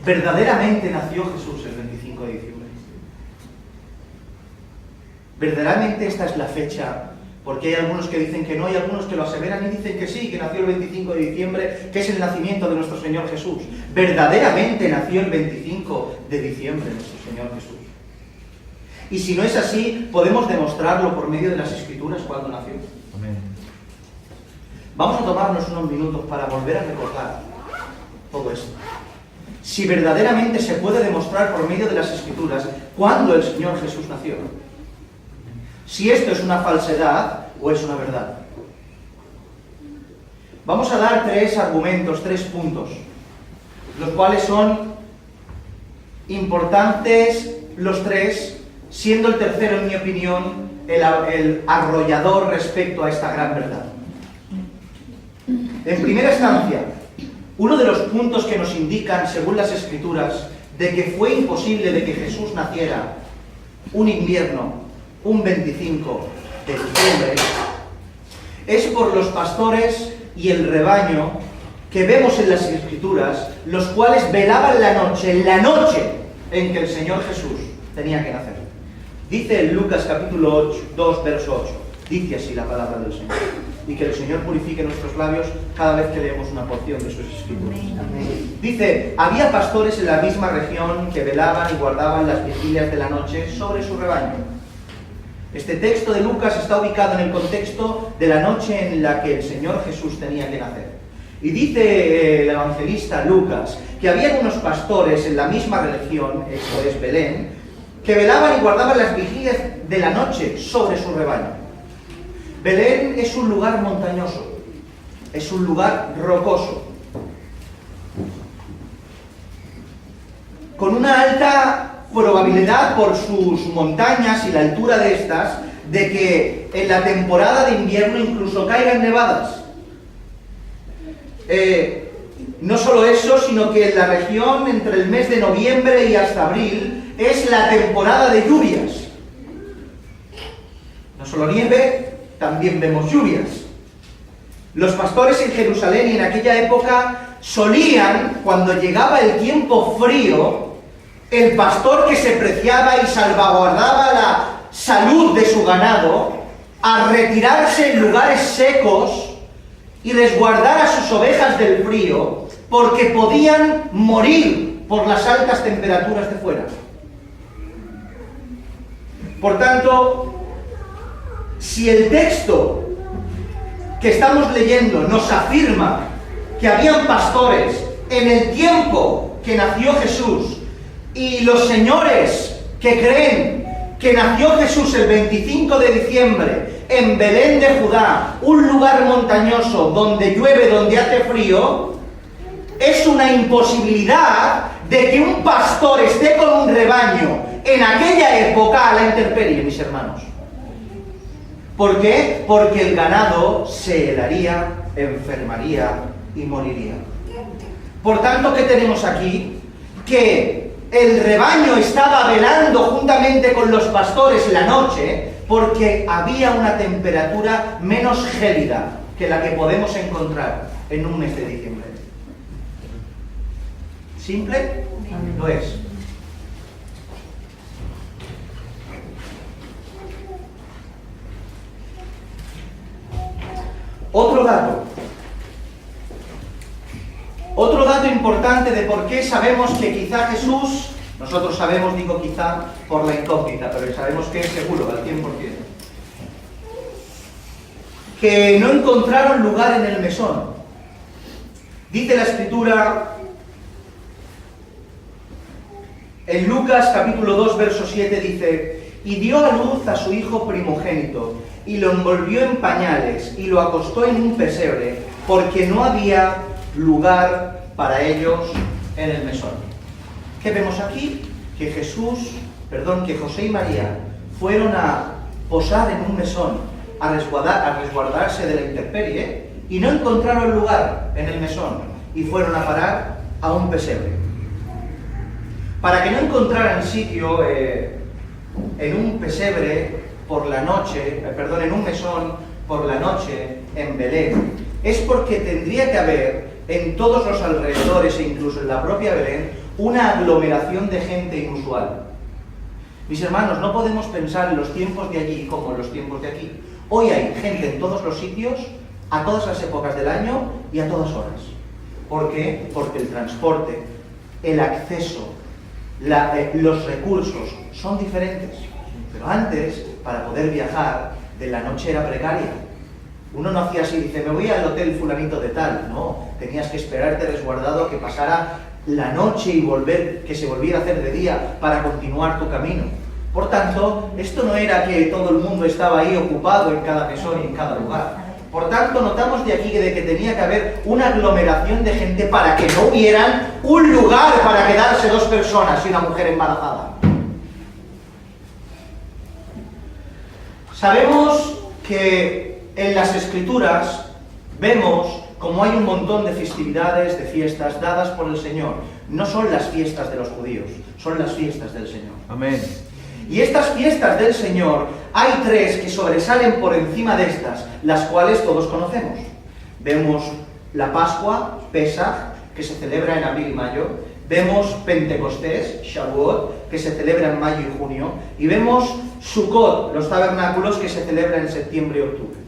¿Verdaderamente nació Jesús el 25 de diciembre? ¿Verdaderamente esta es la fecha? Porque hay algunos que dicen que no, y algunos que lo aseveran y dicen que sí, que nació el 25 de diciembre, que es el nacimiento de nuestro Señor Jesús. ¿Verdaderamente nació el 25 de diciembre nuestro Señor Jesús? Y si no es así, podemos demostrarlo por medio de las Escrituras cuando nació. Amén. Vamos a tomarnos unos minutos para volver a recordar todo esto. Si verdaderamente se puede demostrar por medio de las Escrituras cuándo el Señor Jesús nació. Si esto es una falsedad o es una verdad. Vamos a dar 3 argumentos, 3 puntos, los cuales son importantes los 3, siendo el tercero, en mi opinión, el arrollador respecto a esta gran verdad. En primera instancia, uno de los puntos que nos indican, según las Escrituras, de que fue imposible de que Jesús naciera un invierno, un 25 de diciembre, es por los pastores y el rebaño que vemos en las Escrituras, los cuales velaban la noche en que el Señor Jesús tenía que nacer. Dice en Lucas capítulo 2, verso 8, dice así la palabra del Señor, y que el Señor purifique nuestros labios cada vez que leemos una porción de sus Escrituras. Dice, había pastores en la misma región que velaban y guardaban las vigilias de la noche sobre su rebaño. Este texto de Lucas está ubicado en el contexto de la noche en la que el Señor Jesús tenía que nacer. Y dice el evangelista Lucas que había unos pastores en la misma región, esto es Belén, que velaban y guardaban las vigilias de la noche sobre su rebaño. Belén es un lugar montañoso, es un lugar rocoso, con una alta probabilidad por sus montañas y la altura de estas, de que en la temporada de invierno incluso caigan nevadas. No solo eso, sino que en la región, entre el mes de noviembre y hasta abril, es la temporada de lluvias. No solo nieve, también vemos lluvias. Los pastores en Jerusalén y en aquella época solían, cuando llegaba el tiempo frío, el pastor que se preciaba y salvaguardaba la salud de su ganado, a retirarse en lugares secos y resguardar a sus ovejas del frío, porque podían morir por las altas temperaturas de fuera. Por tanto, si el texto que estamos leyendo nos afirma que habían pastores en el tiempo que nació Jesús, y los señores que creen que nació Jesús el 25 de diciembre en Belén de Judá, un lugar montañoso donde llueve, donde hace frío, es una imposibilidad de que un pastor esté con un rebaño en aquella época a la intemperie, mis hermanos. ¿Por qué? Porque el ganado se helaría, enfermaría y moriría. Por tanto, ¿qué tenemos aquí? Que el rebaño estaba velando juntamente con los pastores la noche porque había una temperatura menos gélida que la que podemos encontrar en un mes de diciembre. ¿Simple? Lo es. Otro dato importante de por qué sabemos que quizá Jesús, nosotros sabemos, digo quizá por la incógnita, pero sabemos que es seguro, al 100%, que no encontraron lugar en el mesón. Dice la Escritura en Lucas capítulo 2, verso 7, dice: y dio a luz a su hijo primogénito, y lo envolvió en pañales, y lo acostó en un pesebre, porque no había lugar para ellos en el mesón. ¿Qué vemos aquí? Que que José y María fueron a posar en un mesón, a resguardarse de la intemperie, y no encontraron lugar en el mesón, y fueron a parar a un pesebre. Para que no encontraran sitio en un pesebre por la noche, en un mesón por la noche en Belén, es porque tendría que haber en todos los alrededores e incluso en la propia Belén una aglomeración de gente inusual. Mis hermanos, no podemos pensar en los tiempos de allí como en los tiempos de aquí. Hoy hay gente en todos los sitios, a todas las épocas del año y a todas horas. ¿Por qué? Porque el transporte, el acceso, los recursos son diferentes. Pero antes, para poder viajar, de la noche era precaria. Uno no hacía así, dice, me voy al hotel fulanito de tal. No, tenías que esperarte resguardado a que pasara la noche y que se volviera a hacer de día para continuar tu camino. Por tanto, esto no era que todo el mundo estaba ahí ocupado en cada mesón y en cada lugar. Por tanto, notamos de aquí de que tenía que haber una aglomeración de gente para que no hubieran un lugar para quedarse dos personas y una mujer embarazada. Sabemos que en las Escrituras vemos como hay un montón de festividades, de fiestas dadas por el Señor. No son las fiestas de los judíos, son las fiestas del Señor. Amén. Y estas fiestas del Señor, hay tres que sobresalen por encima de estas, las cuales todos conocemos. Vemos la Pascua, Pesaj, que se celebra en abril y mayo. Vemos Pentecostés, Shavuot, que se celebra en mayo y junio. Y vemos Sukkot, los tabernáculos, que se celebran en septiembre y octubre.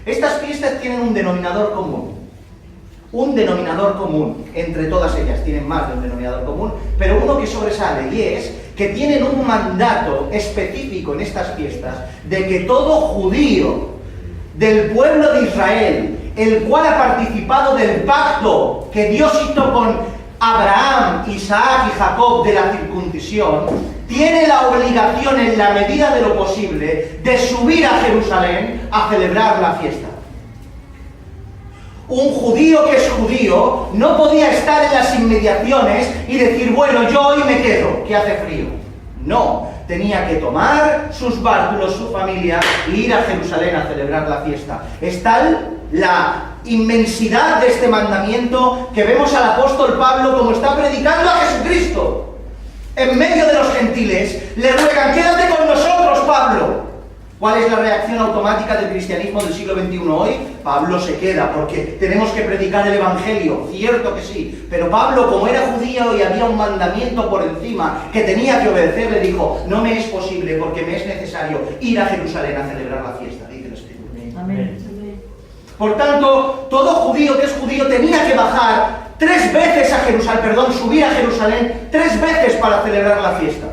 Estas fiestas tienen un denominador común. Un denominador común entre todas ellas. Tienen más de un denominador común, pero uno que sobresale, y es que tienen un mandato específico en estas fiestas de que todo judío del pueblo de Israel, el cual ha participado del pacto que Dios hizo con Abraham, Isaac y Jacob de la circuncisión, tiene la obligación en la medida de lo posible de subir a Jerusalén a celebrar la fiesta. Un judío que es judío no podía estar en las inmediaciones y decir, bueno, yo hoy me quedo, que hace frío. No, tenía que tomar sus bártulos, su familia, e ir a Jerusalén a celebrar la fiesta. Es tal la inmensidad de este mandamiento que vemos al apóstol Pablo como está predicando a Jesucristo. En medio de los gentiles le ruegan, quédate con nosotros, Pablo. ¿Cuál es la reacción automática del cristianismo del siglo XXI hoy? Pablo se queda porque tenemos que predicar el Evangelio, cierto que sí, pero Pablo, como era judío y había un mandamiento por encima que tenía que obedecer, le dijo, no me es posible porque me es necesario ir a Jerusalén a celebrar la fiesta, dice el Espíritu. Amén. Por tanto, todo judío que es judío tenía que bajar 3 veces a Jerusalén, subir a Jerusalén 3 veces para celebrar la fiesta.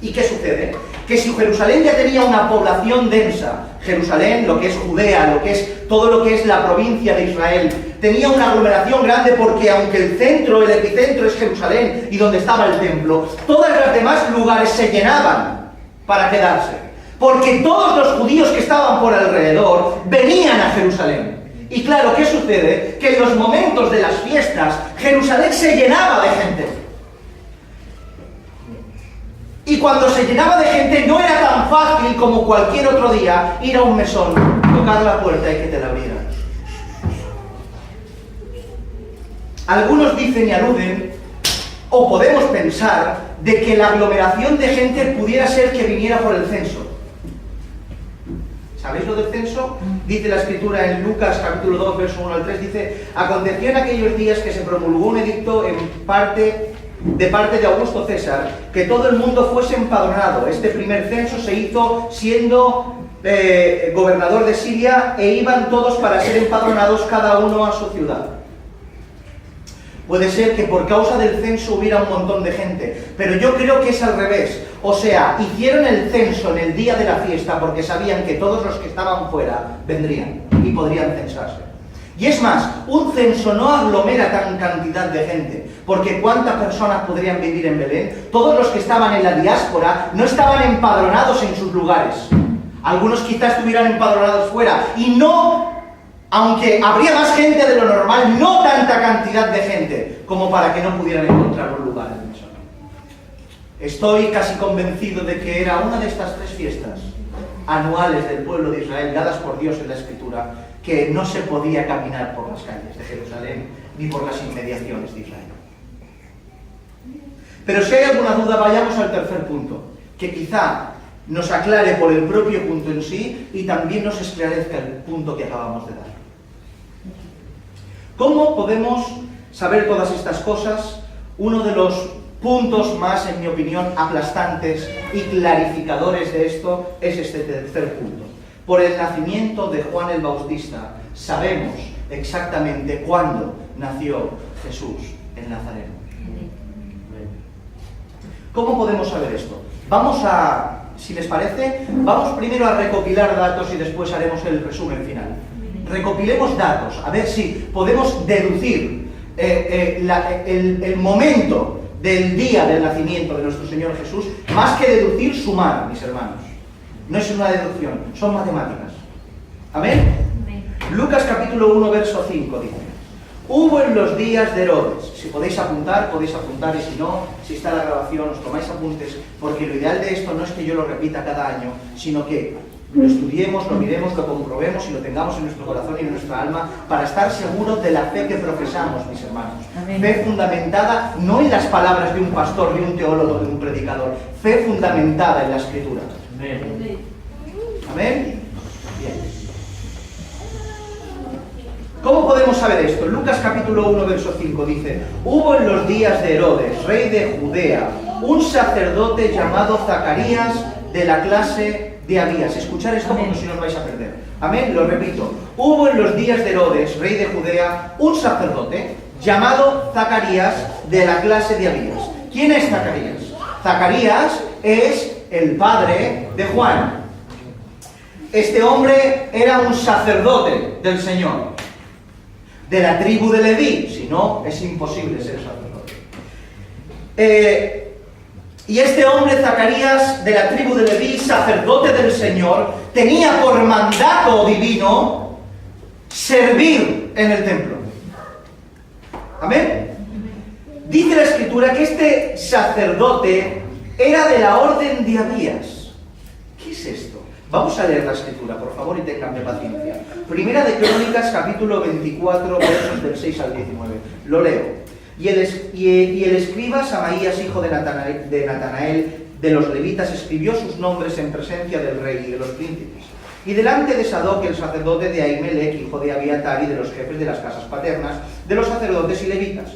¿Y qué sucede? Que si Jerusalén ya tenía una población densa, Jerusalén, lo que es Judea, lo que es todo lo que es la provincia de Israel, tenía una aglomeración grande porque aunque el centro, el epicentro es Jerusalén y donde estaba el templo, todos los demás lugares se llenaban para quedarse. Porque todos los judíos que estaban por alrededor venían a Jerusalén. Y claro, ¿qué sucede? Que en los momentos de las fiestas, Jerusalén se llenaba de gente. Y cuando se llenaba de gente no era tan fácil como cualquier otro día ir a un mesón, tocar la puerta y que te la abrieran. Algunos dicen y aluden, o podemos pensar, de que la aglomeración de gente pudiera ser que viniera por el censo. ¿Sabéis lo del censo? Dice la Escritura en Lucas capítulo 2, verso 1 al 3, dice, aconteció en aquellos días que se promulgó un edicto de parte de Augusto César, que todo el mundo fuese empadronado. Este primer censo se hizo siendo gobernador de Siria e iban todos para ser empadronados cada uno a su ciudad. Puede ser que por causa del censo hubiera un montón de gente, pero yo creo que es al revés. O sea, hicieron el censo en el día de la fiesta porque sabían que todos los que estaban fuera vendrían y podrían censarse. Y es más, un censo no aglomera tan cantidad de gente, porque ¿cuántas personas podrían vivir en Belén? Todos los que estaban en la diáspora no estaban empadronados en sus lugares. Algunos quizás estuvieran empadronados fuera, y no, aunque habría más gente de lo normal, no tanta cantidad de gente como para que no pudieran encontrar un lugar en el mesón. Estoy casi convencido de que era una de estas 3 fiestas anuales del pueblo de Israel, dadas por Dios en la Escritura, que no se podía caminar por las calles de Jerusalén ni por las inmediaciones de Israel. Pero si hay alguna duda, vayamos al tercer punto, que quizá nos aclare por el propio punto en sí y también nos esclarezca el punto que acabamos de dar. ¿Cómo podemos saber todas estas cosas Uno de los puntos más, en mi opinión, aplastantes y clarificadores de esto es este tercer punto. Por el nacimiento de Juan el Bautista sabemos exactamente cuándo nació Jesús el Nazareno. ¿Cómo podemos saber esto? Vamos a, si les parece, vamos primero a recopilar datos y después haremos el resumen final. Recopilemos datos, a ver si podemos deducir el momento del día del nacimiento de nuestro Señor Jesús, más que deducir, sumar, mis hermanos. No es una deducción, son matemáticas. ¿Amén? Lucas capítulo 1, verso 5 dice: hubo en los días de Herodes. Si podéis apuntar, y si no, si está la grabación, os tomáis apuntes, porque lo ideal de esto no es que yo lo repita cada año, sino que lo estudiemos, lo miremos, lo comprobemos y lo tengamos en nuestro corazón y en nuestra alma para estar seguros de la fe que profesamos, mis hermanos. Amén. Fe fundamentada no en las palabras de un pastor, de un teólogo, de un predicador. Fe fundamentada en la Escritura. Amén. Amén. Bien. ¿Cómo podemos saber esto? Lucas capítulo 1, verso 5 dice: hubo en los días de Herodes, rey de Judea, un sacerdote llamado Zacarías, de la clase de Abías. Escuchar esto porque si no os vais a perder. Amén, lo repito. Hubo en los días de Herodes, rey de Judea, un sacerdote llamado Zacarías, de la clase de Abías. ¿Quién es Zacarías? Zacarías es el padre de Juan. Este hombre era un sacerdote del Señor, de la tribu de Leví, si no, es imposible ser sacerdote. Y este hombre, Zacarías, de la tribu de Leví, sacerdote del Señor, tenía por mandato divino servir en el templo. ¿Amén? Dice la Escritura que este sacerdote era de la orden de Abías. ¿Qué es esto? Vamos a leer la Escritura, por favor, y tenganme paciencia. Primera de Crónicas, capítulo 24, versos del 6 al 19. Lo leo. Y el escriba Samaías, hijo de Natanael, de los levitas, escribió sus nombres en presencia del rey y de los príncipes. Y delante de Sadoc, el sacerdote, de Ahimelech, hijo de Abiatar, y de los jefes de las casas paternas, de los sacerdotes y levitas,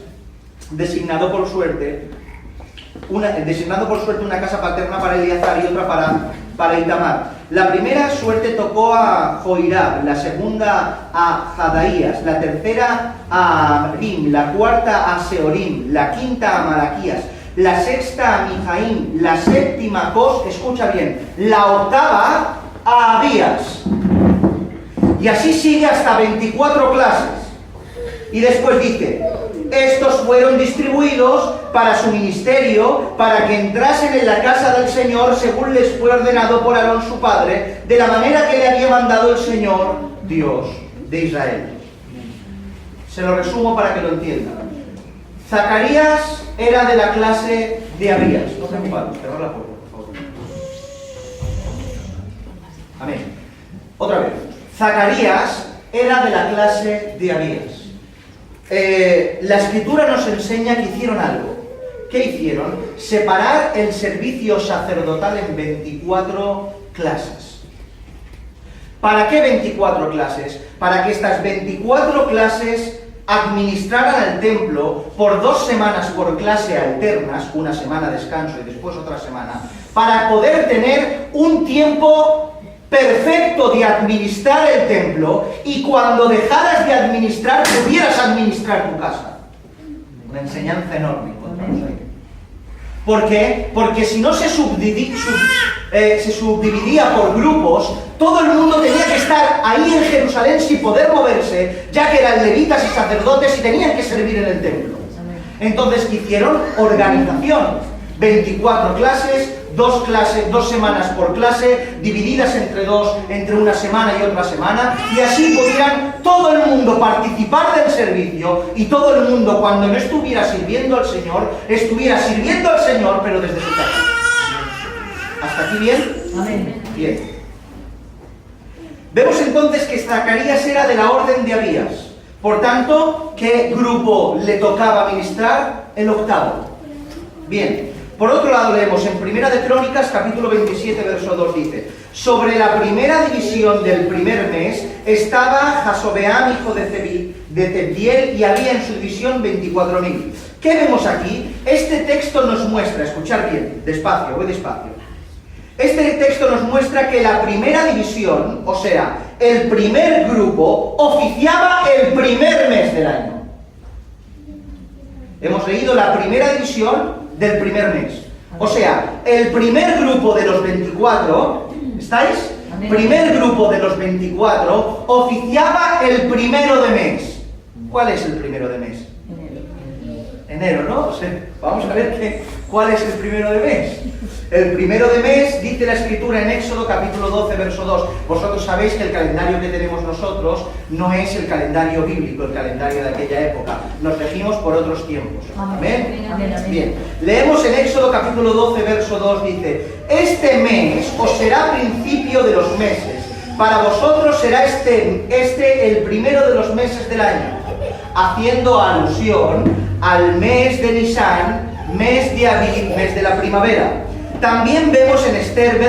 designado por suerte una casa paterna para Eleazar y otra para Itamar. La primera suerte tocó a Joirab, la segunda a Jadaías, la tercera a Amrim, la cuarta a Seorim, la quinta a Malaquías, la sexta a Mijaín, la séptima a Cos, escucha bien, la octava a Abías. Y así sigue hasta 24 clases. Y después dice: estos fueron distribuidos para su ministerio, para que entrasen en la casa del Señor, según les fue ordenado por Aarón su padre, de la manera que le había mandado el Señor, Dios de Israel. Se lo resumo para que lo entiendan. Zacarías era de la clase de Abías. No se preocupen, cerrar la puerta, por favor. Amén. Otra vez. Zacarías era de la clase de Abías. La Escritura nos enseña que hicieron algo. ¿Qué hicieron? Separar el servicio sacerdotal en 24 clases. ¿Para qué 24 clases? Para que estas 24 clases administraran el templo por 2 semanas por clase alternas, una semana descanso y después otra semana, para poder tener un tiempo perfecto de administrar el templo, y cuando dejaras de administrar, pudieras administrar tu casa. Una enseñanza enorme encontramos ahí. ¿Por qué? Porque si no se subdividía por grupos, todo el mundo tenía que estar ahí en Jerusalén sin poder moverse, ya que eran levitas y sacerdotes y tenían que servir en el templo. Entonces, ¿qué hicieron? Organización. 24 clases, 2 semanas por clase, divididas entre una semana y otra semana, y así pudieran todo el mundo participar del servicio, y todo el mundo, cuando no estuviera sirviendo al Señor, estuviera sirviendo al Señor, pero desde su casa. ¿Hasta aquí bien? Amén. Bien. Vemos entonces que Zacarías era de la orden de Abías. Por tanto, ¿qué grupo le tocaba ministrar? El octavo. Bien. Por otro lado, leemos en Primera de Crónicas, capítulo 27, verso 2, dice: sobre la primera división del primer mes estaba Jasobeam, hijo de Tebdiel, y había en su división 24.000. ¿Qué vemos aquí? Este texto nos muestra, escuchar bien, despacio, voy despacio. Este texto nos muestra que la primera división, o sea, el primer grupo, oficiaba el primer mes del año. Hemos leído la primera división del primer mes. O sea, el primer grupo de los 24, ¿estáis? Primer grupo de los 24 oficiaba el primero de mes. ¿Cuál es el primero de mes? Enero, ¿no? O sea, vamos a ver cuál es el primero de mes. El primero de mes, dice la Escritura en Éxodo capítulo 12, verso 2. Vosotros sabéis que el calendario que tenemos nosotros no es el calendario bíblico, el calendario de aquella época. Nos regimos por otros tiempos. ¿Amén? Bien. Leemos en Éxodo capítulo 12, verso 2, dice: este mes os será principio de los meses. Para vosotros será este el primero de los meses del año, haciendo alusión al mes de Nisan, mes de Aviv, mes de la primavera. También vemos en Esther,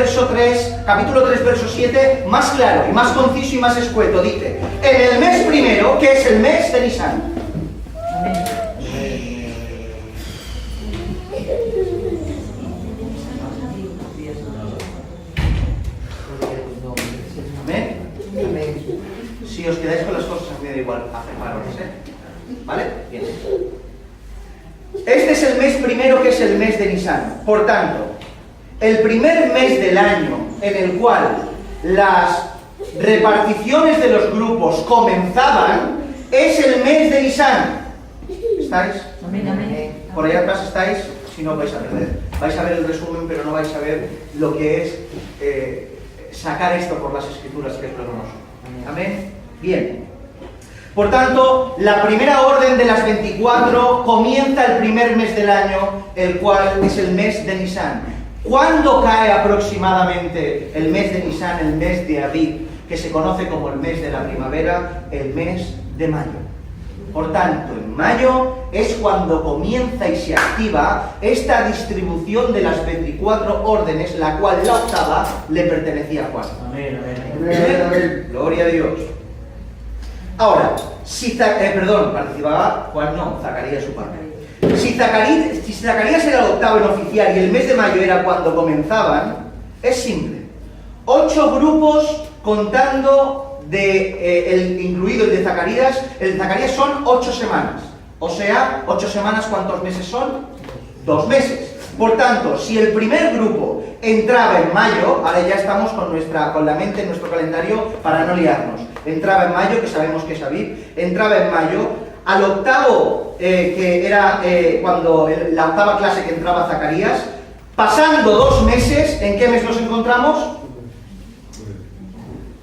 capítulo 3, verso 7, más claro y más conciso y más escueto. Dice: en el mes primero, que es el mes de Nisan. Amén. Amén. Si os quedáis con las cosas, a mí me da igual afirmaros, ¿vale? Bien. Este es el mes primero, que es el mes de Nisan. Por tanto, el primer mes del año en el cual las reparticiones de los grupos comenzaban es el mes de Nisan. ¿Estáis? Amén, amén. Por allá atrás estáis, si no vais a perder. Vais a ver el resumen, pero no vais a ver lo que es sacar esto por las Escrituras, que es lo hermoso. Amén. Bien. Por tanto, la primera orden de las 24 comienza el primer mes del año, el cual es el mes de Nisan. ¿Cuándo cae aproximadamente el mes de Nisan, el mes de Aviv, que se conoce como el mes de la primavera? El mes de mayo. Por tanto, en mayo es cuando comienza y se activa esta distribución de las 24 órdenes, la cual la octava le pertenecía a Juan. Amén, amén. Amén. Gloria a Dios. Ahora, participaba Juan, no, Zacarías su padre. Si Zacarías era el octavo en oficial y el mes de mayo era cuando comenzaban, es simple. 8 grupos contando incluido el de Zacarías. El de Zacarías son 8 semanas. O sea, 8 semanas, ¿cuántos meses son? 2 meses. Por tanto, si el primer grupo entraba en mayo, ahora ya estamos con la mente en nuestro calendario para no liarnos. Entraba en mayo, que sabemos que es Aviv, entraba en mayo. Al octavo, que era cuando la octava clase que entraba Zacarías, pasando 2 meses, ¿en qué mes nos encontramos?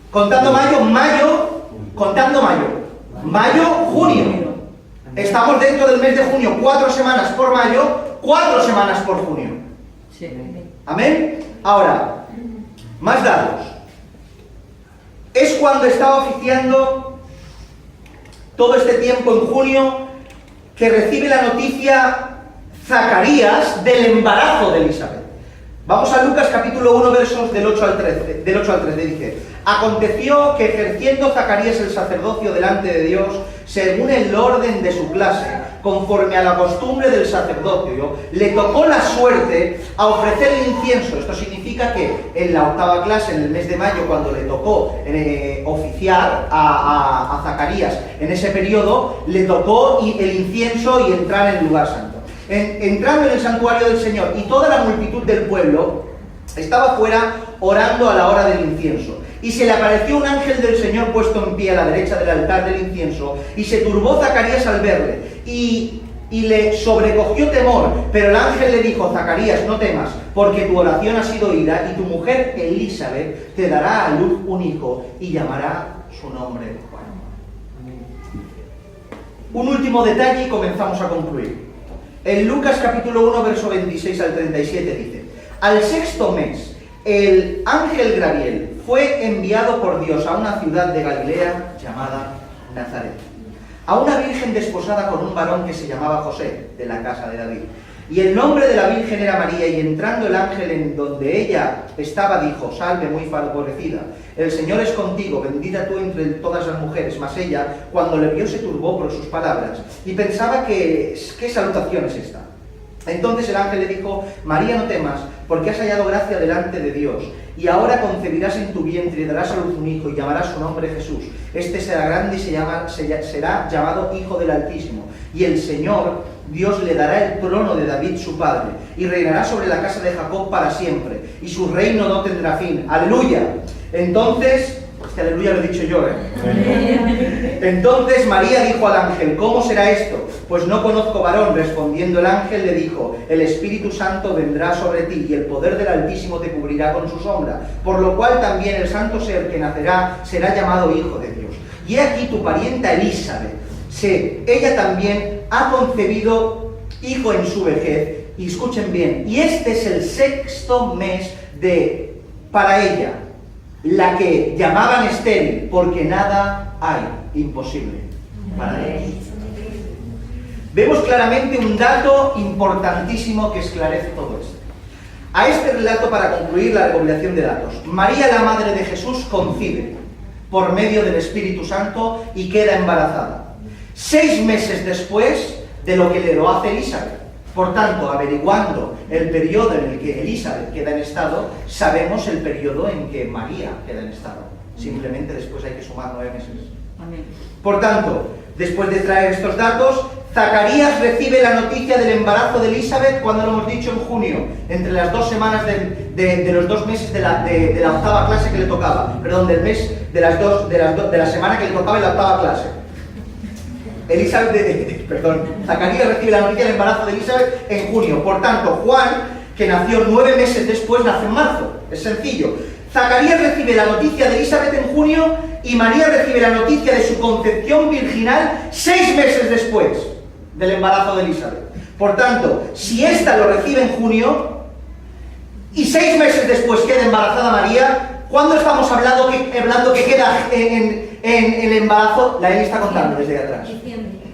Contando mayo, junio. Estamos dentro del mes de junio, 4 semanas por mayo, 4 semanas por junio. ¿Amén? Ahora, más datos. Es cuando estaba oficiando todo este tiempo en junio que recibe la noticia Zacarías del embarazo de Elizabeth. Vamos a Lucas capítulo 1, versos del 8 al 13, dice: aconteció que ejerciendo Zacarías el sacerdocio delante de Dios, según el orden de su clase, conforme a la costumbre del sacerdocio, le tocó la suerte a ofrecer el incienso. Esto significa que en la octava clase, en el mes de mayo, cuando le tocó oficiar a Zacarías, en ese periodo, le tocó el incienso y entrar en el lugar santo. Entrando en el santuario del Señor, y toda la multitud del pueblo estaba fuera orando a la hora del incienso. Y se le apareció un ángel del Señor puesto en pie a la derecha del altar del incienso, y se turbó Zacarías al verle, y le sobrecogió temor. Pero el ángel le dijo: Zacarías, no temas, porque tu oración ha sido oída, y tu mujer Elizabeth te dará a luz un hijo, y llamará su nombre Juan. Un último detalle y comenzamos a concluir. En Lucas capítulo 1, verso 26 al 37 dice: al 6º mes, el ángel Gabriel fue enviado por Dios a una ciudad de Galilea llamada Nazaret, a una virgen desposada con un varón que se llamaba José, de la casa de David. Y el nombre de la Virgen era María, y entrando el ángel en donde ella estaba, dijo: salve muy favorecida, el Señor es contigo, bendita tú entre todas las mujeres. Mas ella, cuando le vio, se turbó por sus palabras, y pensaba ¿qué salutación es esta? Entonces el ángel le dijo: María, no temas, porque has hallado gracia delante de Dios, y ahora concebirás en tu vientre y darás a luz un hijo, y llamarás su nombre Jesús. Este será grande y será llamado Hijo del Altísimo, y el Señor Dios le dará el trono de David su padre, y reinará sobre la casa de Jacob para siempre, y su reino no tendrá fin. ¡Aleluya! Entonces, aleluya lo he dicho yo, Entonces María dijo al ángel: ¿cómo será esto? Pues no conozco varón. Respondiendo el ángel le dijo: el Espíritu Santo vendrá sobre ti, y el poder del Altísimo te cubrirá con su sombra, por lo cual también el santo ser que nacerá será llamado Hijo de Dios. Y he aquí tu parienta Elizabeth, ella también ha concebido hijo en su vejez, y escuchen bien, y este es el 6º mes para ella, la que llamaban estéril, porque nada hay imposible para ellos. Vemos claramente un dato importantísimo que esclarece todo esto. A este relato, para concluir la recopilación de datos: María, la madre de Jesús, concibe por medio del Espíritu Santo y queda embarazada 6 meses después de lo que le lo hace Elizabeth. Por tanto, averiguando el periodo en el que Elizabeth queda en estado, sabemos el periodo en que María queda en estado. Simplemente después hay que sumar 9 meses. Amén. Por tanto, después de traer estos datos, Zacarías recibe la noticia del embarazo de Elizabeth, cuando lo hemos dicho, en junio, entre las 2 semanas de los 2 meses de la octava clase que le tocaba, perdón, del mes de la semana que le tocaba en la octava clase. Zacarías recibe la noticia del embarazo de Elizabeth en junio. Por tanto, Juan, que nació 9 meses después, nace en marzo. Es sencillo. Zacarías recibe la noticia de Elizabeth en junio, y María recibe la noticia de su concepción virginal 6 meses después del embarazo de Elizabeth. Por tanto, si ésta lo recibe en junio y 6 meses después queda embarazada María, ¿cuándo estamos hablando que queda en el embarazo? La Eli está contando desde atrás.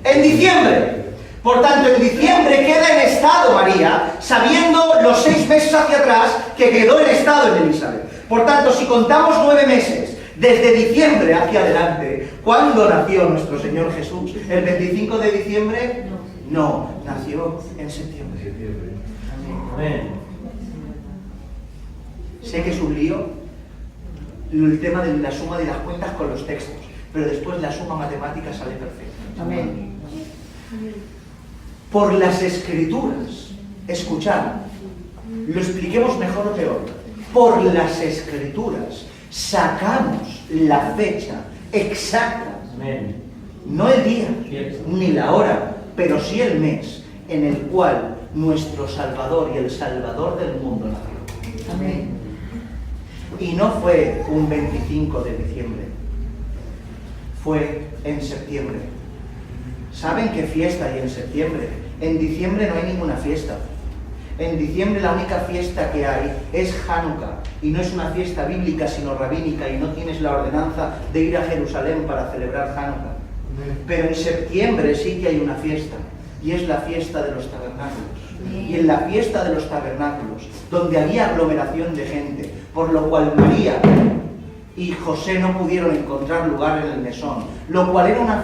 En diciembre. Por tanto, en diciembre queda en estado María, sabiendo los 6 meses hacia atrás que quedó en estado en Elizabeth. Por tanto, si contamos 9 meses desde diciembre hacia adelante, ¿cuándo nació nuestro Señor Jesús? ¿El 25 de diciembre? No, nació en septiembre. Amén. Sé que es un lío el tema de la suma de las cuentas con los textos, pero después la suma matemática sale perfecta. Amén. Por las Escrituras, escuchad, lo expliquemos mejor o peor, por las Escrituras sacamos la fecha exacta, no el día ni la hora, pero sí el mes en el cual nuestro Salvador y el Salvador del mundo nació. Amén. Y no fue un 25 de diciembre, fue en septiembre. ¿Saben qué fiesta hay en septiembre? En diciembre no hay ninguna fiesta. En diciembre la única fiesta que hay es Hanukkah, y no es una fiesta bíblica sino rabínica, y no tienes la ordenanza de ir a Jerusalén para celebrar Hanukkah. Pero en septiembre sí que hay una fiesta, y es la fiesta de los tabernáculos. Y en la fiesta de los tabernáculos, donde había aglomeración de gente, por lo cual María y José no pudieron encontrar lugar en el mesón, lo cual era una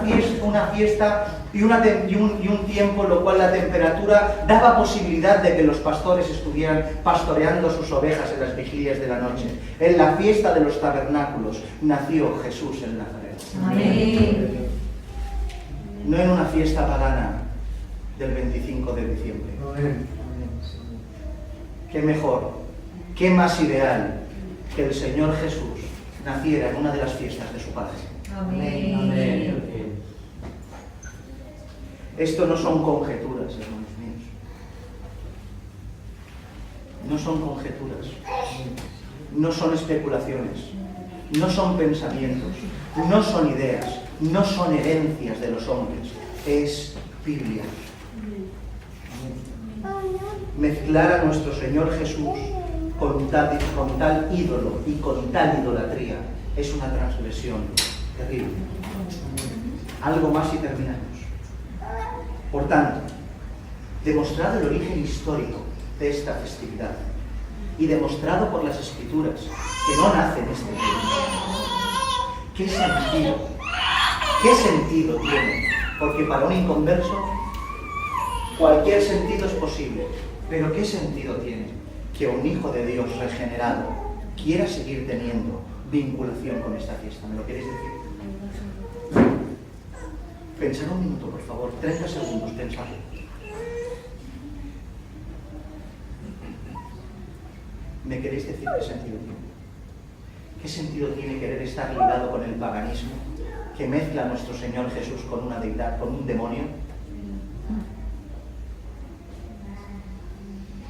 fiesta y un tiempo en lo cual la temperatura daba posibilidad de que los pastores estuvieran pastoreando sus ovejas en las vigilias de la noche. En la fiesta de los tabernáculos nació Jesús en Nazaret. Amén. No en una fiesta pagana del 25 de diciembre. Amén. Qué mejor, qué más ideal que el Señor Jesús naciera en una de las fiestas de su Padre. Amén. Amén. Esto no son conjeturas, hermanos míos. No son conjeturas. No son especulaciones. No son pensamientos. No son ideas. No son herencias de los hombres. Es Biblia. Mezclar a nuestro Señor Jesús con tal ídolo y con tal idolatría es una transgresión terrible. Algo más y terminamos. Por tanto, demostrado el origen histórico de esta festividad y demostrado por las Escrituras que no nace en este tiempo, ¿qué sentido tiene? Porque para un inconverso cualquier sentido es posible, pero ¿qué sentido tiene que un hijo de Dios regenerado quiera seguir teniendo vinculación con esta fiesta? ¿Me lo queréis decir? Pensad un minuto, por favor, 30 segundos, pensad. ¿Me queréis decir qué sentido tiene? ¿Qué sentido tiene querer estar ligado con el paganismo que mezcla a nuestro Señor Jesús con una deidad, con un demonio?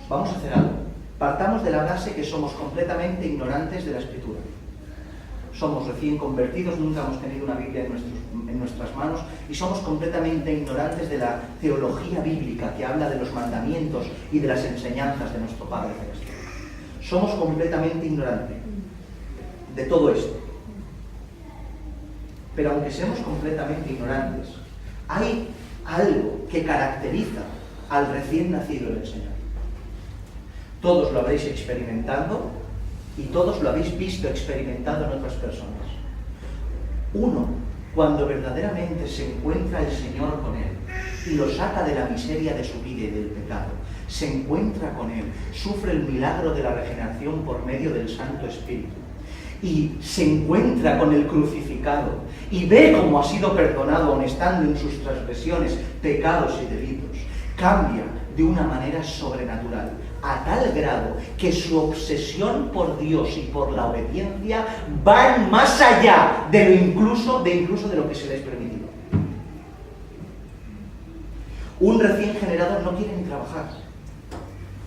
Vamos a hacer algo. Partamos de la base que somos completamente ignorantes de la Escritura. Somos recién convertidos, nunca hemos tenido una Biblia en nuestras manos y somos completamente ignorantes de la teología bíblica que habla de los mandamientos y de las enseñanzas de nuestro Padre Celestial. Somos completamente ignorantes de todo esto. Pero aunque seamos completamente ignorantes, hay algo que caracteriza al recién nacido en el Señor. Todos lo habréis experimentado y todos lo habéis visto experimentado en otras personas. Uno, cuando verdaderamente se encuentra el Señor con él y lo saca de la miseria de su vida y del pecado, se encuentra con él, sufre el milagro de la regeneración por medio del Santo Espíritu y se encuentra con el crucificado y ve cómo ha sido perdonado aun estando en sus transgresiones, pecados y delitos, cambia de una manera sobrenatural, a tal grado que su obsesión por Dios y por la obediencia van más allá de lo incluso de lo que se les ha permitido. Un recién generado no quiere ni trabajar.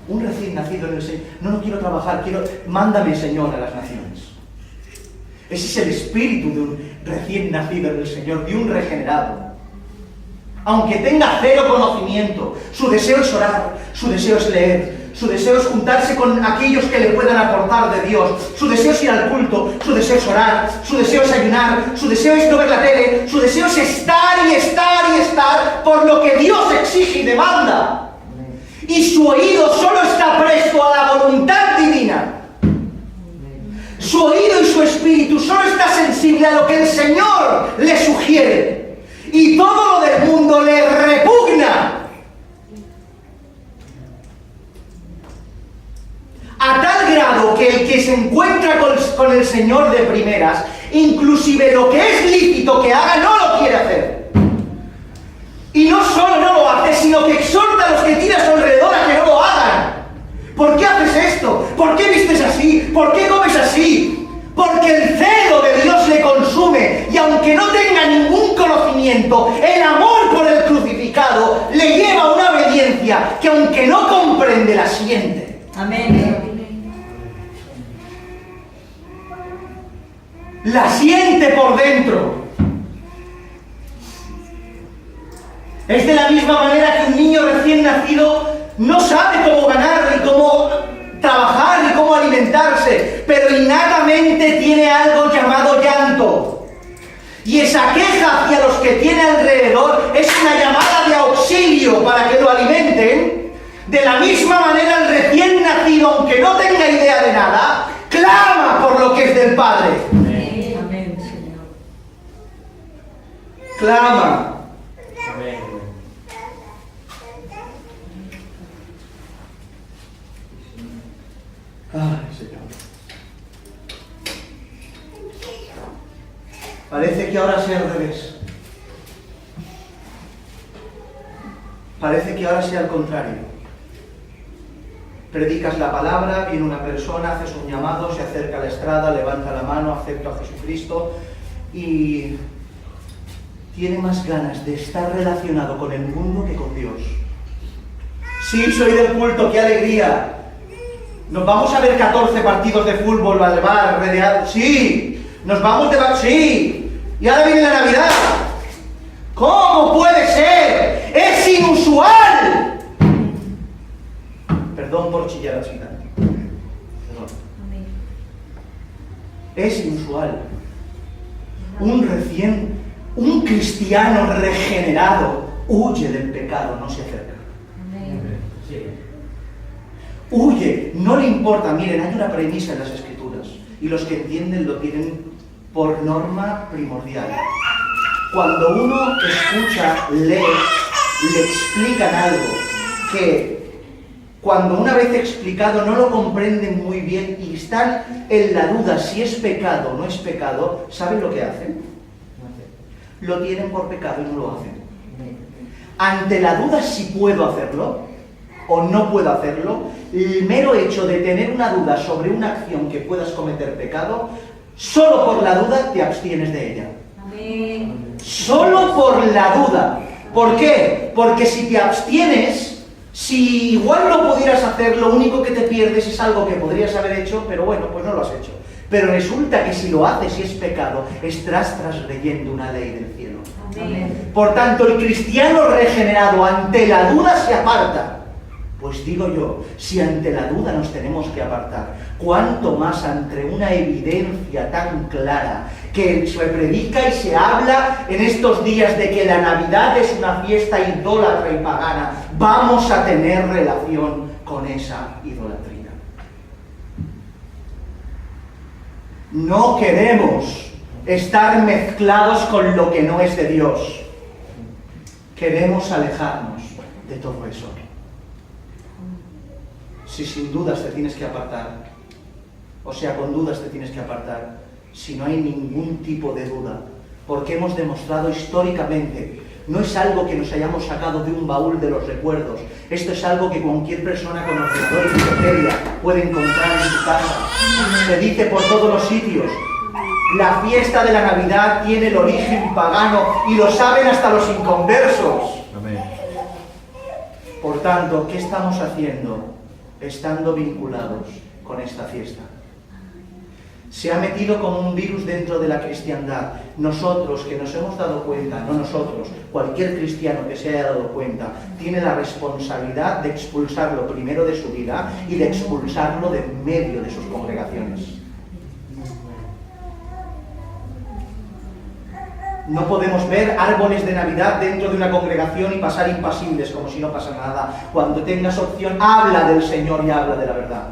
Un recién nacido en el Señor, no quiero trabajar, mándame, Señor, a las naciones. Ese es el espíritu de un recién nacido en el Señor, de un regenerado. Aunque tenga cero conocimiento, su deseo es orar, su deseo es leer, su deseo es juntarse con aquellos que le puedan aportar de Dios, su deseo es ir al culto, su deseo es orar, su deseo es ayunar, su deseo es no ver la tele, su deseo es estar y estar y estar por lo que Dios exige y demanda. Y su oído solo está presto a la voluntad divina. Su oído y su espíritu solo está sensible a lo que el Señor le sugiere. Y todo lo del mundo le repugna. A tal grado que el que se encuentra con el Señor de primeras, inclusive lo que es lícito que haga, no lo quiere hacer. Y no solo no lo hace, sino que exhorta a los que tiene a su alrededor a que no lo hagan. ¿Por qué haces esto? ¿Por qué vistes así? ¿Por qué comes así? Porque el celo de Dios le consume y aunque no tenga ningún conocimiento, el amor por el crucificado le lleva a una obediencia que aunque no comprende, la siente. Amén. La siente por dentro. Es de la misma manera que un niño recién nacido no sabe cómo ganar ni cómo trabajar ni cómo alimentarse, pero innatamente tiene algo llamado llanto. Y esa queja hacia los que tiene alrededor es una llamada de auxilio para que lo alimenten. De la misma manera el recién nacido, aunque no tenga idea de nada, clama por lo que es del Padre. Amén, Señor. Clama. Amén. Ay, Señor. Parece que ahora sea al revés. Parece que ahora sea al contrario. Predicas la palabra, viene una persona, haces un llamado, se acerca a la estrada, levanta la mano, acepto a Jesucristo y tiene más ganas de estar relacionado con el mundo que con Dios. Sí, soy del culto, qué alegría. Nos vamos a ver 14 partidos de fútbol al bar, rodeado. Sí, nos vamos de bar, sí. Y ahora viene la Navidad. ¿Cómo puede ser? ¡Es inusual! Perdón por chillar así tanto. Perdón. Es inusual. Un cristiano regenerado huye del pecado, no se acerca. Amén. huye, no le importa. Miren, hay una premisa en las Escrituras y los que entienden lo tienen por norma primordial. Cuando uno escucha, lee, le explican algo que cuando una vez explicado no lo comprenden muy bien y están en la duda si es pecado o no es pecado, ¿saben lo que hacen? Lo tienen por pecado y no lo hacen. Ante la duda si puedo hacerlo o no puedo hacerlo, el mero hecho de tener una duda sobre una acción que puedas cometer pecado, solo por la duda te abstienes de ella. Amén. Solo por la duda. ¿Por qué? Porque si te abstienes, si igual no pudieras hacer, lo único que te pierdes es algo que podrías haber hecho, pero bueno, pues no lo has hecho. Pero resulta que si lo haces y es pecado, estás transgrediendo una ley del cielo. Amén. Por tanto, el cristiano regenerado ante la duda se aparta. Pues digo yo, si ante la duda nos tenemos que apartar, ¿cuánto más ante una evidencia tan clara que se predica y se habla en estos días de que la Navidad es una fiesta idólatra y pagana, vamos a tener relación con esa idolatría? No queremos estar mezclados con lo que no es de Dios. Queremos alejarnos de todo eso. Si sin dudas te tienes que apartar, o sea, con dudas te tienes que apartar, si no hay ningún tipo de duda, porque hemos demostrado históricamente, no es algo que nos hayamos sacado de un baúl de los recuerdos, esto es algo que cualquier persona con ordenador y Wikipedia puede encontrar en su casa, se dice por todos los sitios. La fiesta de la Navidad tiene el origen pagano y lo saben hasta los inconversos. Amén. Por tanto, ¿qué estamos haciendo estando vinculados con esta fiesta? Se ha metido como un virus dentro de la cristiandad. Nosotros que nos hemos dado cuenta, no nosotros, cualquier cristiano que se haya dado cuenta, tiene la responsabilidad de expulsarlo primero de su vida y de expulsarlo de en medio de sus congregaciones. No podemos ver árboles de Navidad dentro de una congregación y pasar impasibles como si no pasa nada. Cuando tengas opción, habla del Señor y habla de la verdad.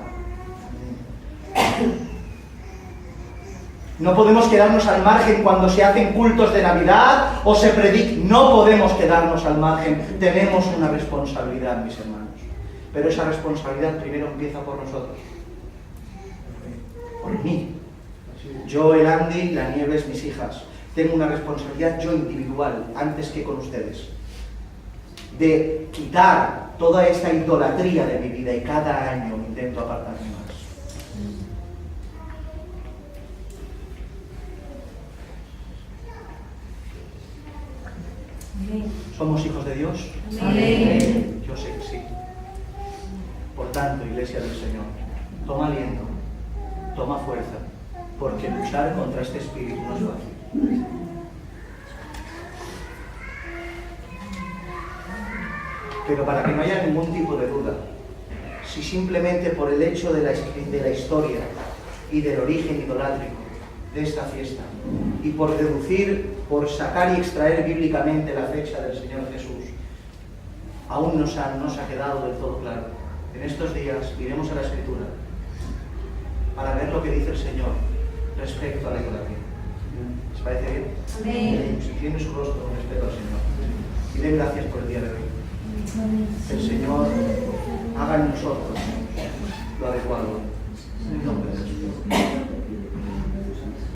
No podemos quedarnos al margen cuando se hacen cultos de Navidad o se predica. No podemos quedarnos al margen. Tenemos una responsabilidad, mis hermanos. Pero esa responsabilidad primero empieza por nosotros. Por mí. Yo, el Andy, la Nieves, mis hijas. Tengo una responsabilidad yo individual, antes que con ustedes, de quitar toda esta idolatría de mi vida y cada año intento apartarme más. ¿Somos hijos de Dios? Amén. Yo sé que sí. Por tanto, Iglesia del Señor, toma aliento, toma fuerza, porque luchar contra este espíritu no es fácil. Pero para que no haya ningún tipo de duda, si simplemente por el hecho de la historia y del origen idolátrico de esta fiesta, y por deducir, por sacar y extraer bíblicamente la fecha del Señor Jesús, aún no se ha quedado del todo claro, en estos días iremos a la Escritura para ver lo que dice el Señor respecto a la idolatría. ¿Les parece bien? Amén. Si tiene su rostro con respeto al Señor. Y den gracias por el día de hoy. Que el Señor haga en nosotros lo adecuado.